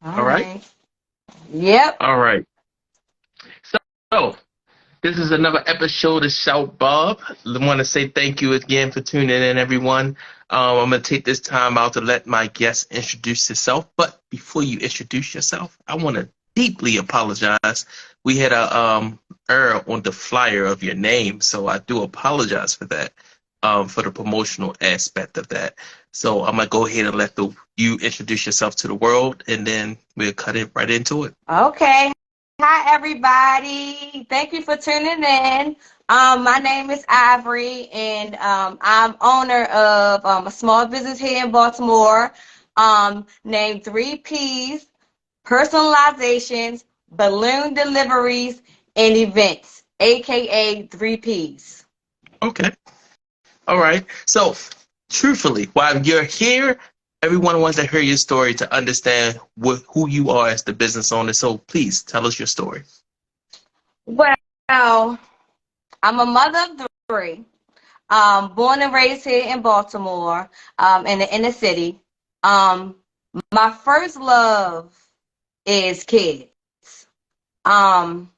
All right. right. Yep. All right. So this is another episode of Shout Bob. I want to say thank you again for tuning in, everyone. I'm going to take this time out to let my guest introduce herself. But before you introduce yourself, I want to deeply apologize. We had a error on the flyer of your name, so I do apologize for that. For the promotional aspect of that. So I'm gonna go ahead and let you introduce yourself to the world, and then we'll cut it right into it. Okay. Hi, everybody. Thank you for tuning in. My name is Ivory, and I'm owner of a small business here in Baltimore named 3Ps, Personalizations, Balloon Deliveries, and Events, aka 3Ps. Okay. All right. So, truthfully, while you're here, everyone wants to hear your story to understand who you are as the business owner. So, please tell us your story. Well, I'm a mother of three. Born and raised here in Baltimore, in the inner city. Um, my first love is kids. Um,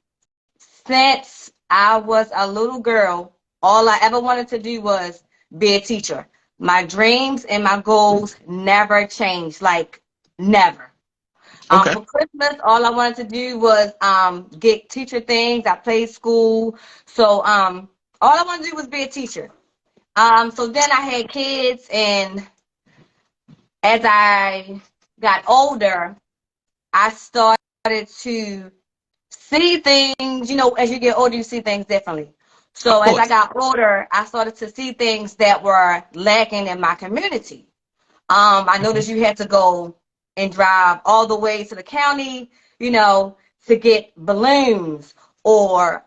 since I was a little girl, all I ever wanted to do was be a teacher. My dreams and my goals never changed, like never. Okay. For Christmas, all I wanted to do was get teacher things. I played school, so all I wanted to do was be a teacher. So then I had kids, and as I got older, I started to see things, as you get older, you see things differently. Of So as I course. got older, I started to see things that were lacking in my community. I Mhm. noticed you had to go and drive all the way to the county, to get balloons or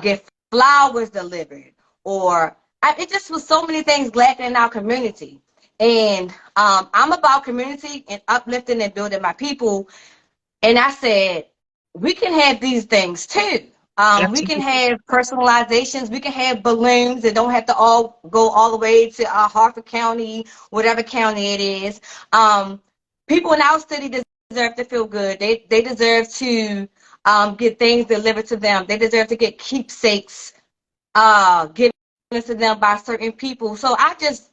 get flowers delivered, or it just was so many things lacking in our community. And I'm about community and uplifting and building my people. And I said, we can have these things too. We can Absolutely. have personalizations. We can have balloons that don't have to all go all the way to Harford County, whatever county it is. Um, People in our city deserve to feel good. They deserve to get things delivered to them. They deserve to get keepsakes given to them by certain people. So I just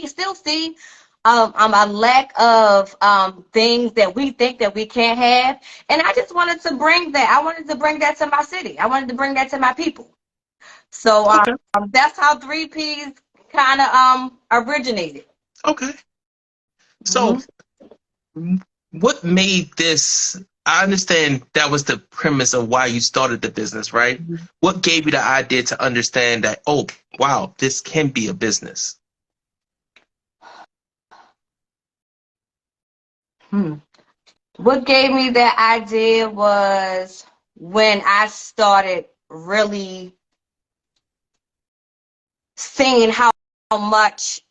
still see a lack of things that we think that we can't have, and I just wanted to bring that. I wanted to bring that to my city. I wanted to bring that to my people. So Okay. that's how 3Ps kind of originated. Okay. So, Hmm. what made this? I understand that was the premise of why you started the business, right? What gave you the idea to understand that, oh, wow, this can be a business? Hmm. What gave me that idea was when I started really seeing how much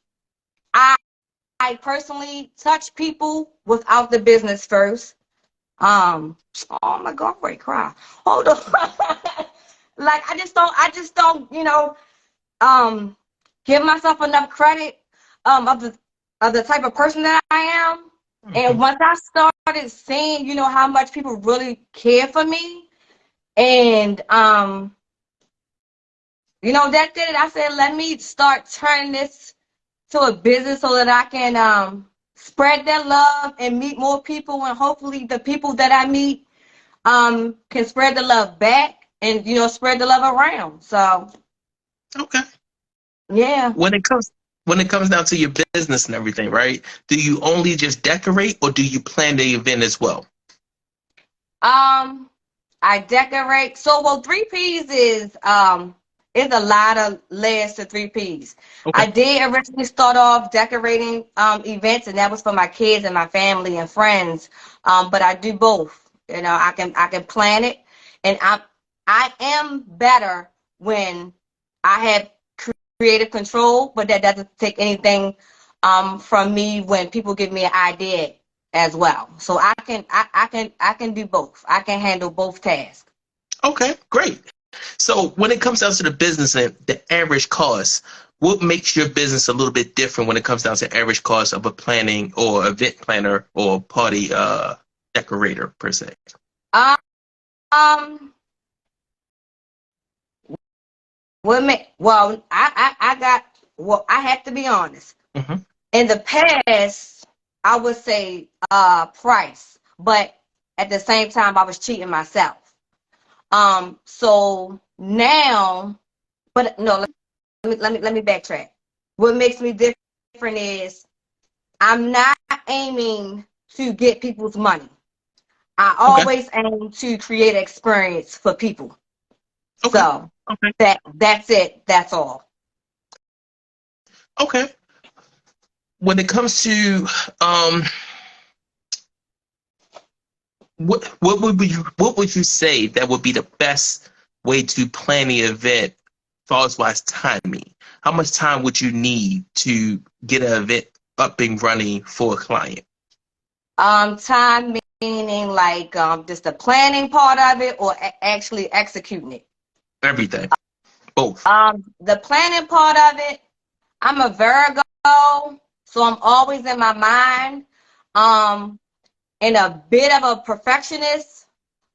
I, I personally touch people without the business first. Um, oh my God, wait, cry. Hold on. Like I just don't, um, give myself enough credit of the type of person that I am. And Mhm. once I started seeing, how much people really care for me, and that did it. I said, let me start turning this to a business so that I can spread that love and meet more people, and hopefully the people that I meet can spread the love back and spread the love around. So Okay. yeah. When it comes down to your business and everything, right? Do you only just decorate or do you plan the event as well? Um, I decorate. So, well, 3Ps is a lot of layers to 3Ps. Okay. I did originally start off decorating events, and that was for my kids and my family and friends. But I do both. I can plan it, and I am better when I have creative control, but that doesn't take anything from me when people give me an idea as well. So I can do both. I can handle both tasks. Okay, great. So when it comes down to the business and the average cost, what makes your business a little bit different when it comes down to average cost of a planning or event planner or party decorator per se? Um, well, I got, well, I have to be honest. Mm-hmm. In the past, I would say price, but at the same time, I was cheating myself. So now, but no, let me backtrack. What makes me different is I'm not aiming to get people's money. I Okay. always aim to create experience for people. Okay. So Okay. that's it. That's all. Okay. When it comes to um, what would you say that would be the best way to plan the event, far as wise timing? How much time would you need to get an event up and running for a client? Time meaning like just the planning part of it or actually executing it. Everything, both. The planning part of it, I'm a Virgo, so I'm always in my mind, um, and a bit of a perfectionist.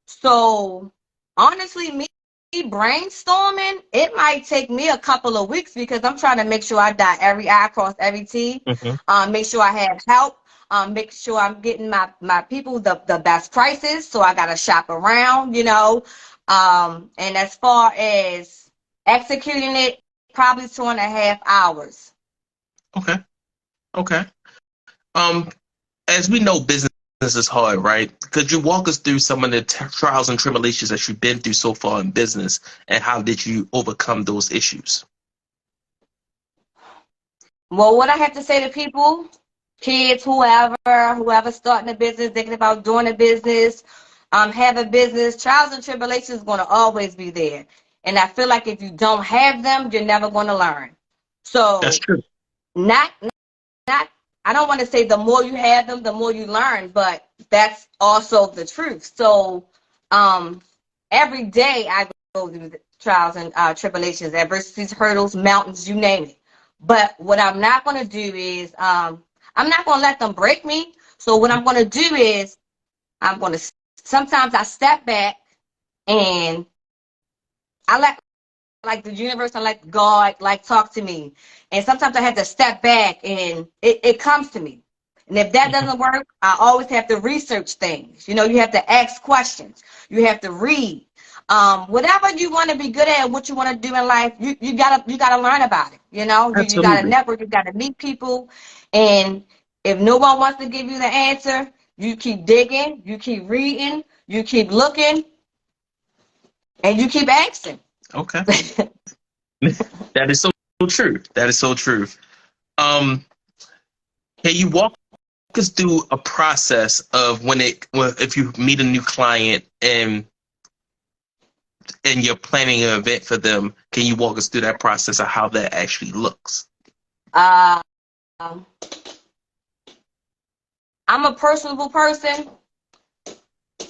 So honestly, me brainstorming, it might take me a couple of weeks because I'm trying to make sure I dot every I, cross every T, Hmm. make sure I have help, make sure I'm getting my people the best prices. So I gotta shop around, you know. And as far as executing it, probably 2.5 hours. Okay. Okay. Um, as we know, business is hard, right? Could you walk us through some of the trials and tribulations that you've been through so far in business, and how did you overcome those issues? Well, what I have to say to people, kids, whoever starting a business, thinking about doing a business, have a business, trials and tribulations going to always be there. And I feel like if you don't have them, you're never going to learn. That's So true. not not I don't want to say the more you have them, the more you learn, but that's also the truth. So um, every day I go through the trials and tribulations, adversities, hurdles, mountains, you name it. But what I'm not going to do is I'm not going to let them break me. So what I'm going to do is I'm going to sometimes I step back and I let like the universe and like God like talk to me. And sometimes I have to step back and it comes to me. And if that Mhm. doesn't work, I always have to research things. You know, you have to ask questions. You have to read. Whatever you want to be good at, what you want to do in life, you gotta learn about it. You know, you gotta Absolutely. network, you gotta meet people. And if no one wants to give you the answer, you keep digging, you keep reading, you keep looking, and you keep asking. Okay. That is so true. That is so true. Um, can you walk us through a process of if you meet a new client and you're planning an event for them? Can you walk us through that process of how that actually looks? Um, I'm a personable person.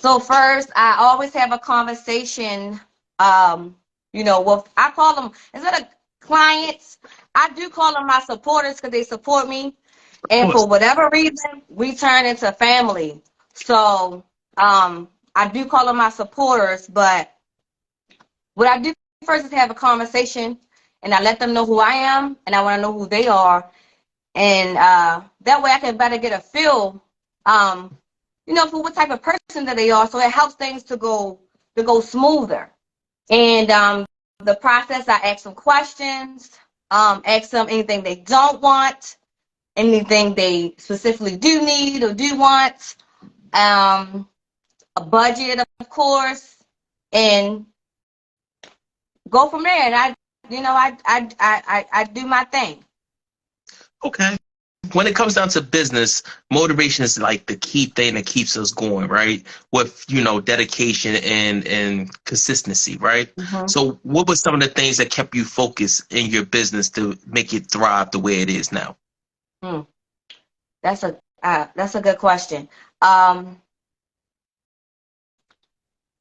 So first, I always have a conversation, with, I call them, instead of clients, I do call them my supporters because they support me. Of And course. for whatever reason, we turn into family. So I do call them my supporters, but what I do first is have a conversation and I let them know who I am and I want to know who they are. And that way I can better get a feel, for what type of person that they are. So it helps things to go smoother. And the process, I ask them questions, ask them anything they don't want, anything they specifically do need or do want, a budget, of course, and go from there. And I do my thing. Okay. When it comes down to business, motivation is like the key thing that keeps us going, right? With, dedication and consistency, right? Mm-hmm. So what were some of the things that kept you focused in your business to make it thrive the way it is now? Mm, that's a good question. Um,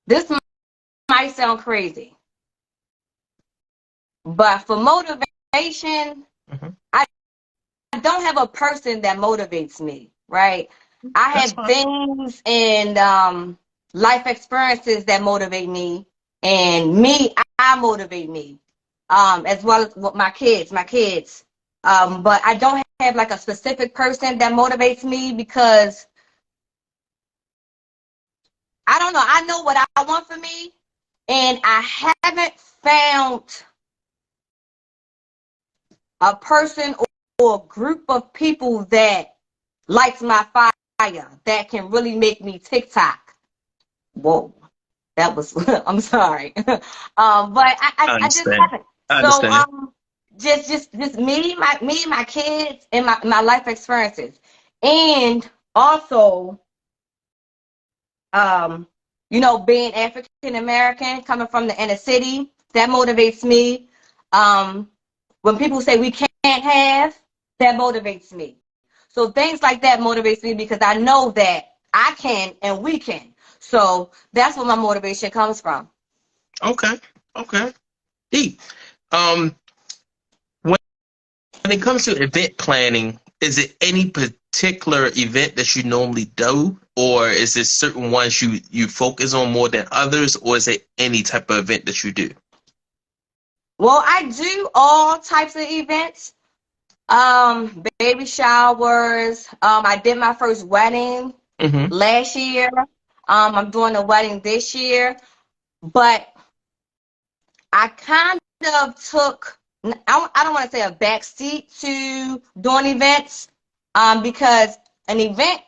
this might sound crazy, but for motivation, motivation, Hmm. I don't have a person that motivates me, right? I That's have fine. things and life experiences that motivate me, and I motivate me, as well as with my kids, but I don't have like a specific person that motivates me because I don't know. I know what I want for me, and I haven't found a person or a group of people that lights my fire that can really make me TikTok. Whoa, that was I'm sorry, but I I just understand. haven't. I So understand. just me, my kids, and my life experiences, and also um being African American, coming from the inner city, that motivates me. Um, when people say we can't have, that motivates me. So things like that motivates me because I know that I can and we can. So that's where my motivation comes from. Okay. Okay. Deep. Um, when it comes to event planning, is it any particular event that you normally do, or is it certain ones you focus on more than others, or is it any type of event that you do? Well, I do all types of events. Baby showers. I did my first wedding Mm-hmm. last year. I'm doing a wedding this year, but I kind of took, I don't want to say a back seat to doing events, because an event,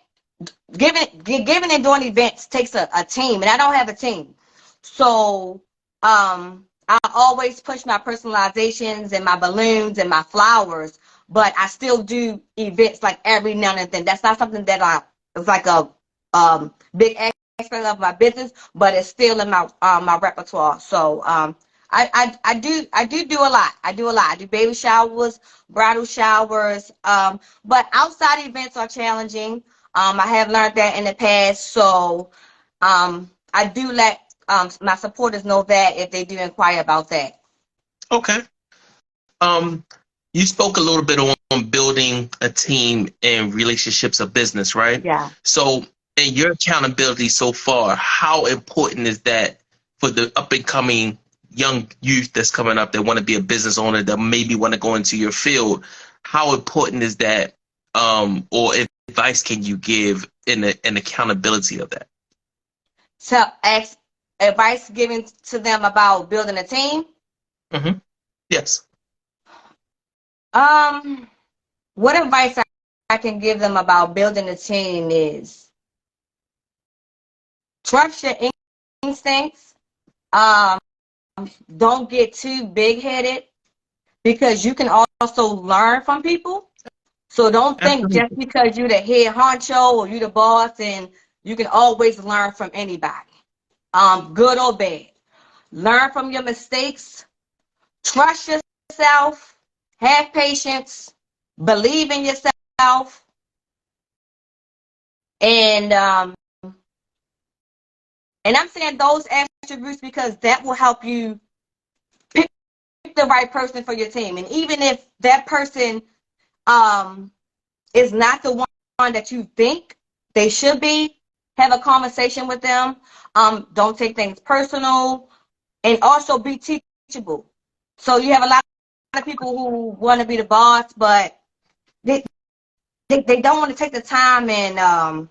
giving and doing events takes a team, and I don't have a team. So I always push my personalizations and my balloons and my flowers, but I still do events like every now and then. That's not something that it's like a big aspect of my business, but it's still in my repertoire. So I do a lot. I do a lot. I do baby showers, bridal showers, but outside events are challenging. I have learned that in the past, so I do let my supporters know that if they do inquire about that. Okay. Um, you spoke a little bit on building a team and relationships of business, right? Yeah. So, in your accountability so far, how important is that for the up and coming young youth that's coming up that want to be a business owner that maybe want to go into your field? How important is that, or advice can you give in an accountability of that? So, advice given to them about building a team. Hmm. Yes. Um, what advice I can give them about building a team is trust your instincts. Um, don't get too big headed because you can also learn from people. So don't think just Absolutely. because you're the head honcho or you're the boss and you can always learn from anybody, good or bad. Learn from your mistakes. Trust yourself. Have patience. Believe in yourself. And I'm saying those attributes because that will help you pick the right person for your team. And even if that person um, is not the one that you think they should be, have a conversation with them. Don't take things personal, and also be teachable. So you have a lot of people who want to be the boss, but they they don't want to take the time and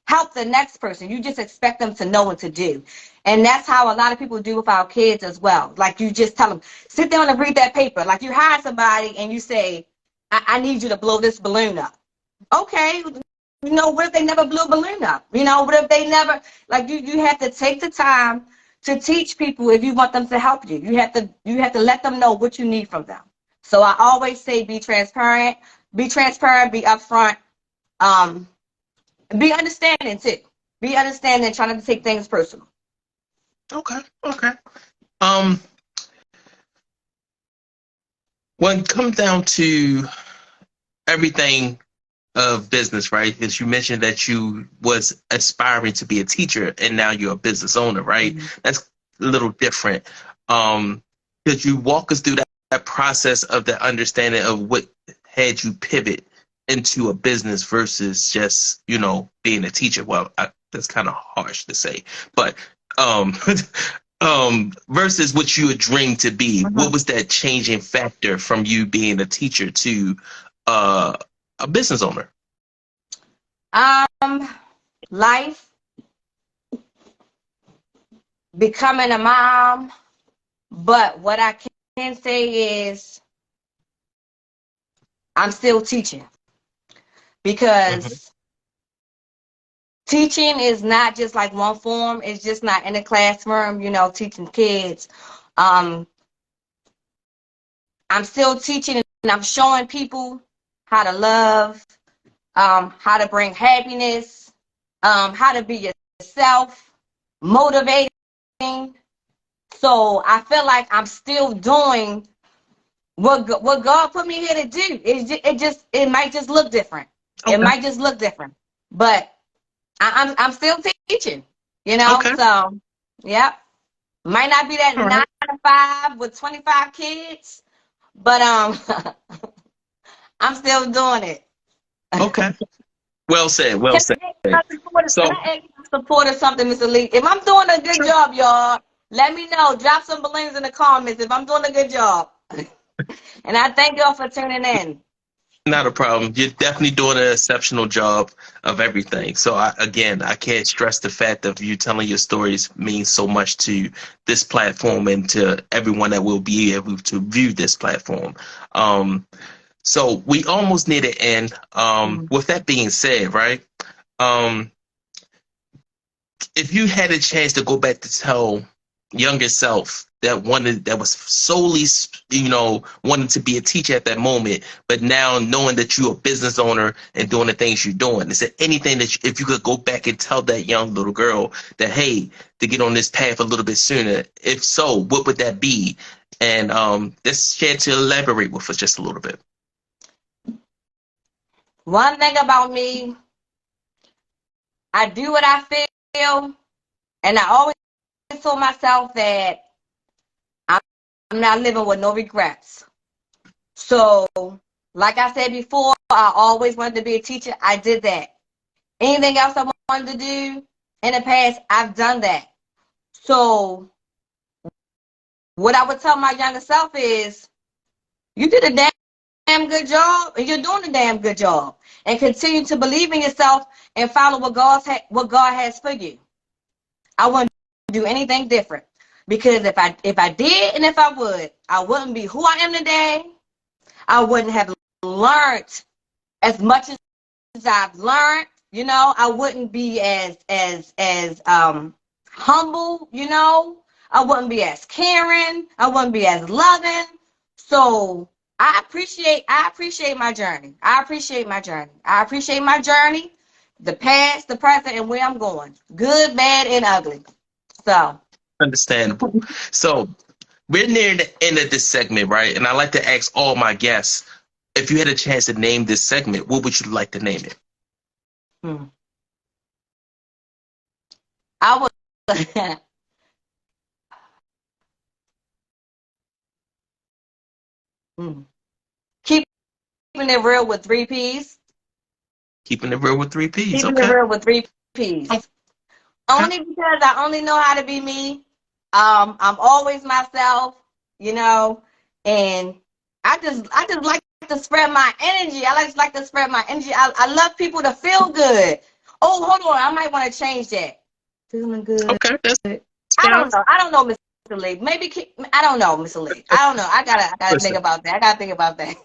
help the next person. You just expect them to know what to do. And that's how a lot of people do with our kids as well. Like you just tell them, sit down and read that paper. Like you hire somebody and you say, I need you to blow this balloon up. Okay, what if they never blew a balloon up? What if they never, like you have to take the time to teach people if you want them to help you. You have to let them know what you need from them. So I always say be transparent, be upfront, um, be understanding too. Be understanding, trying not to take things personal. Okay. Okay. Um, when it comes down to everything of business, right? Because you mentioned that you was aspiring to be a teacher and now you're a business owner, right? Mm-hmm. That's a little different. Could you walk us through that that process of the understanding of what had you pivot into a business versus just, being a teacher. Well, that's kind of harsh to say, but um, versus what you had dreamed to be. What was that changing factor from you being a teacher to a business owner? Life, becoming a mom, but what I can say is I'm still teaching, because teaching is not just like one form. It's just not in the classroom, teaching kids. I'm still teaching, and I'm showing people how to love, how to bring happiness, how to be yourself, motivating. So I feel like I'm still doing what God put me here to do. It might just look different. Okay. It might just look different, but I'm still teaching. Okay. So yeah, might not be that All 9 right. to 5 with 25 kids, but I'm still doing it. Okay. Well said. Well Can said. I support, can So, I ask you support or something, Mr. Lee? If I'm doing a good job, y'all, let me know. Drop some balloons in the comments if I'm doing a good job. And I thank y'all for tuning in. not a problem. You're definitely doing an exceptional job of everything. So, I can't stress the fact of you telling your stories means so much to this platform and to everyone that will be able to view this platform. So we almost near the end. With that being said, right? Um, if you had a chance to go back to tell younger self that was solely, wanting to be a teacher at that moment, but now knowing that you're a business owner and doing the things you're doing, is there anything that if you could go back and tell that young little girl that, hey, to get on this path a little bit sooner? If so, what would that be? And let's share to elaborate with us just a little bit. One thing about me, I do what I feel, and I always told myself that I'm not living with no regrets. So, like I said before, I always wanted to be a teacher. I did that. Anything else I wanted to do in the past, I've done that. So, what I would tell my younger self is, you did a damn good job, and you're doing a damn good job. And continue to believe in yourself and follow what God has for you. I wouldn't do anything different, because if I did and if I would, I wouldn't be who I am today. I wouldn't have learned as much as I've learned. I wouldn't be as humble. I wouldn't be as caring. I wouldn't be as loving. So I appreciate my journey. I appreciate my journey. I appreciate my journey, the past, the present, and where I'm going. Good, bad, and ugly. So Understandable. So we're near the end of this segment, right? And I like to ask all my guests, if you had a chance to name this segment, what would you like to name it? I would keeping it real with 3 P's. Keeping it real with 3 P's. Keeping it Okay. real with 3 P's. Only because I only know how to be me. I'm always myself, and I just like to spread my energy. I just like to spread my energy. I love people to feel good. Oh, hold on, I might want to change that. Feeling good. Okay. That's I fine. don't know, Mr. Lee. Maybe I don't know, Mr. Lee. I don't know. I gotta think Listen. about that. I gotta think about that.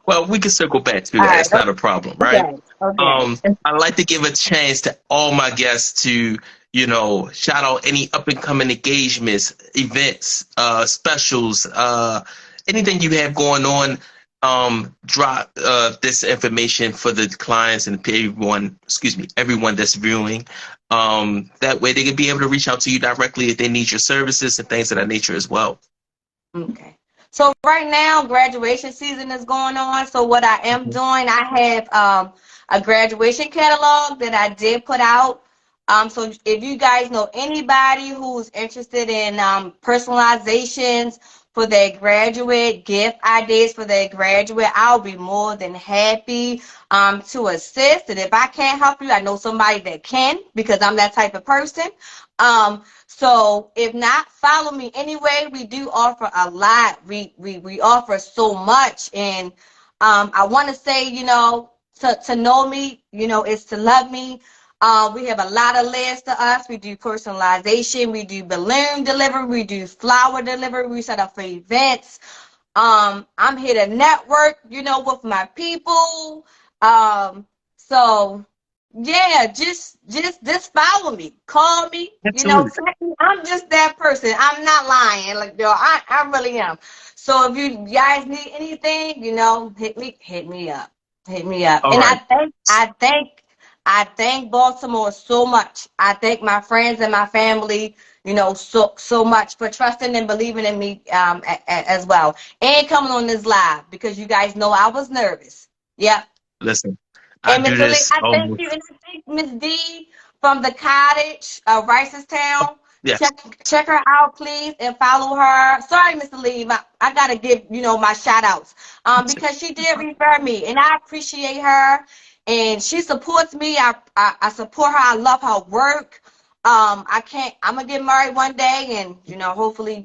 Well, we can circle back to All that. right. It's not a problem, right? Okay. I like to give a chance to all my guests to, shout out any up and coming engagements, events, specials, anything you have going on. Drop this information for the clients and everyone that's viewing. That way they can be able to reach out to you directly if they need your services and things of that nature as well. Okay. So right now, graduation season is going on. So what I am doing, I have a graduation catalog that I did put out. So if you guys know anybody who's interested in personalizations, for their graduate, gift ideas for their graduate, I'll be more than happy to assist. And if I can't help you, I know somebody that can, because I'm that type of person. So if not, follow me anyway. We do offer a lot. We offer so much. And I want to say, to know me, is to love me. We have a lot of layers to us. We do personalization. We do balloon delivery. We do flower delivery. We set up for events. I'm here to network, with my people. So yeah, just follow me, call me, Absolutely. text me. I'm just that person. I'm not lying. Like, I really am. So if you guys need anything, hit me up. Hit me up. All And right. I thank Baltimore so much. I thank my friends and my family, so much for trusting and believing in me as well. And coming on this live, because you guys know I was nervous. Yep. Listen, I And do Mr. Lee, this I thank almost. you. And I thank Miss D from the cottage, Ricestown. Yes. Check her out, please, and follow her. Sorry, Mr. Lee, I gotta give my shout outs because she did refer me, and I appreciate her, and she supports me. I support her. I love her work. I'm gonna get married one day, and hopefully,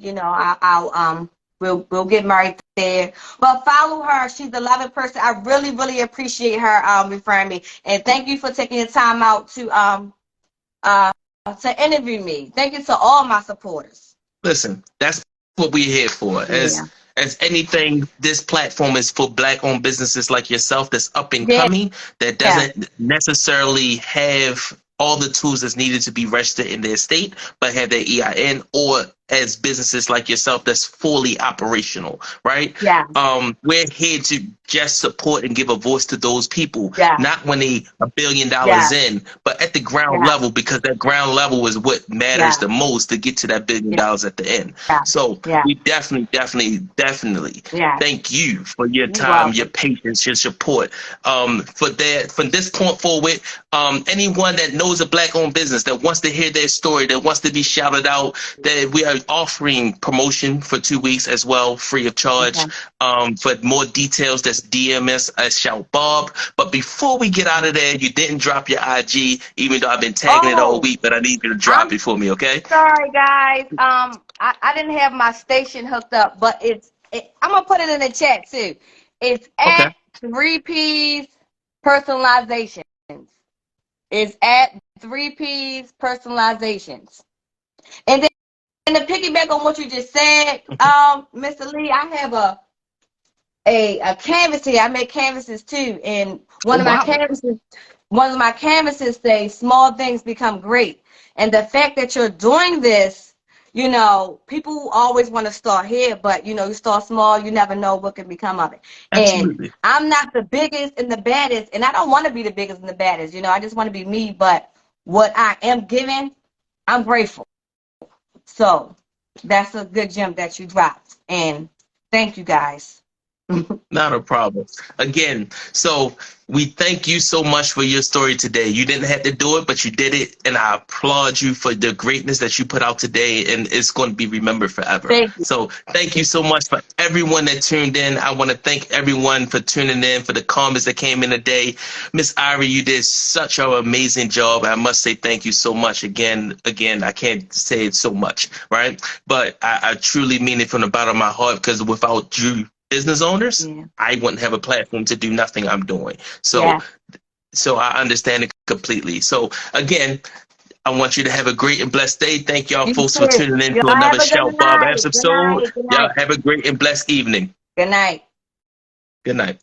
we'll get married there. But follow her. She's a loving person. I really, really appreciate her referring me. And thank you for taking the time out to interview me. Thank you to all my supporters. Listen, that's what we're here for. Yeah. As anything, this platform is for Black-owned businesses like yourself that's up and Yeah. coming, that doesn't necessarily have all the tools that's needed to be registered in their state, but have their EIN, or as businesses like yourself that's fully operational, right? Yeah. We're here to just support and give a voice to those people, Yeah. not when they $1 billion Yeah. in, but at the ground Yeah. level, because that ground level is what matters Yeah. the most to get to that $1 billion Yeah. at the end. Yeah. So Yeah. we definitely Yeah. thank you for your You're time, welcome. your patience, your support. From this point forward, anyone that knows a Black-owned business that wants to hear their story, that wants to be shouted out, that we are offering promotion for 2 weeks as well, free of charge. Okay. For more details, that's DMS at ShoutBoB. But before we get out of there, you didn't drop your IG, even though I've been tagging it all Oh, week, but I need you to drop I'm it for me, okay? sorry, guys. I didn't have my station hooked up, but I'm gonna put it in the chat too. It's Okay. at 3P's Personalizations. It's at 3P's Personalizations. And then to piggyback on what you just said, Mr. Lee, I have a canvas here. I make canvases too, and Oh, wow. one of my canvases say small things become great. And the fact that you're doing this, people always want to start here, but you start small, you never know what can become of it. And Absolutely. I'm not the biggest and the baddest, and I don't want to be the biggest and the baddest. I just want to be me, but what I am given, I'm grateful. So that's a good gem that you dropped. And thank you guys. Not a problem. Again, so we thank you so much for your story today. You didn't have to do it, but you did it, and I applaud you for the greatness that you put out today, and it's going to be remembered forever. Thank you. So thank you so much for everyone that tuned in. I want to thank everyone for tuning in, for the comments that came in today. Miss Ivory, you did such an amazing job. I must say thank you so much again. I can't say it so much, right? But I truly mean it from the bottom of my heart, because without you business owners, Yeah. I wouldn't have a platform to do nothing I'm doing. So Yeah. so I understand it completely. So again, I want you to have a great and blessed day. Thank y'all You folks for too. tuning in to Y'all another have a good ShoutBoB night. Good episode. night. Good Y'all night. have a great and blessed evening. Good night. Good night.